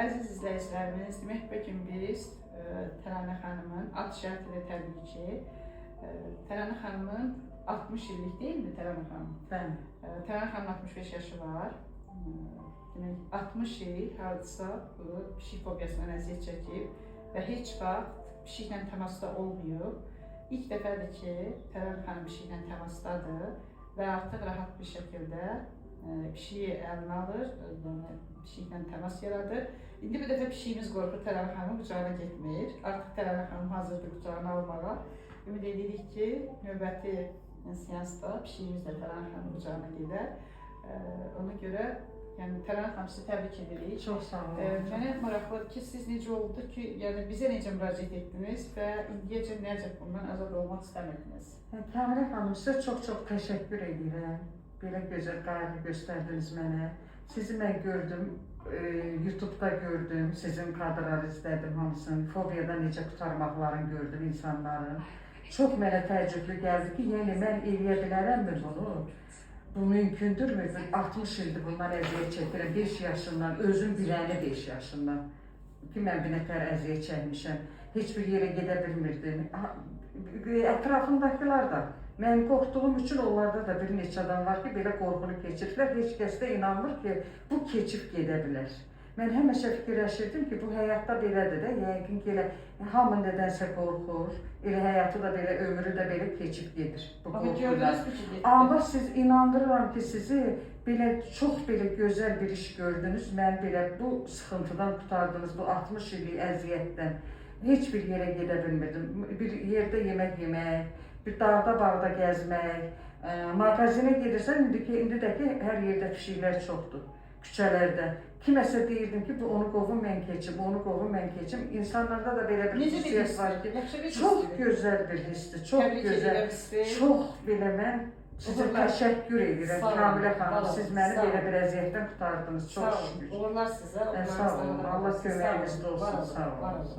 Əziz izləyicilərimiz, demək bugün biz Təranə xanımın ad şərtilə təbii ki, Təranə xanımın 60 illik deyilmi Təranə xanım? Bəli. Təranə xanımın 65 yaşı var. Demək 60 il hardasa bu pişik fobiyasından əziyyət çəkib və heç vaxt pişiklə təmasda olmayıb. İlk dəfədir ki, Təranə xanım pişiklə təmasdadır və artıq rahat bir şəkildə pişiyi əlinə alır, pişiklə təmas yaradır. İndi bir dəfə pişiyimiz qorxur, Təranə xanımın qucağına getmir. Artıq Təranə xanım hazırdır qucağına almağa. Ümid edirik ki, növbəti seansda pişiyimiz də Təranə xanımın qucağına gedər. Ona görə Təranə xanım sizi təbrik edirik. Çox sağ olun. Mənə maraqlıdır ki, siz necə oldu ki, bizə necə müraciət etdiniz və indiyəcə necə bundan azad olmaq istəmədiniz? Təminə xanım, sizə çox təşəkkür edirəm. Belə gözəl qayğı göstərdiniz mənə. Sizi mən gördüm, YouTube-da gördüm, sizin kadrları izlədim hamısını, fobiyadan necə qurtarmaqlarını gördüm insanların. Çox mənə təəccüblü gəldi ki, yəni mən eləyə bilərəmmi bunu? Bu mümkündürmü? 60 ildir bundan əziyyət çəkirəm, 5 yaşından, özüm biləni 5 yaşından ki, mən bir nətər əziyyət çəkmişəm, heç bir yerə gedə bilmirdim. Ətrafındakılar da, mən qorxduğum üçün onlarda da bir neçə adam var ki, belə qorxunu keçiriblər, heç kəs də inanmır ki, bu keçib gedə bilər. Mən həmişə fikirləşirdim ki, bu həyatda belədir də, yəqin ki, elə hamı nədənsə qorxur, elə həyatı da belə, ömrü də belə keçib gedir bu qorxuyla. Amma siz inandırıram ki, sizi belə çox belə gözəl bir iş gördünüz, mən belə bu sıxıntıdan qurtardınız, bu 60 illik əziyyətdən. Heç bir yerə gedə bilmirdim, bir yerdə yemək yemək, bir dağda bağda gəzmək, mağazinə gedirsən, indi də ki, hər yerdə pişiklər çoxdur, küçələrdə. Kiməsə deyirdim ki, bu onu qovun, mən keçim, onu qovun, mən keçim. İnsanlarda da belə bir hissiyat var ki, çox gözəl bir hissdir, çox gözəl, çox belə mən sizə təşəkkür edirəm, Kamilə xanım, siz məni belə bir əziyyətdən qurtardınız, çox şükür. Uğurlar sizə. Sağ olun, Allah köməyinizdə olsun, sağ olun.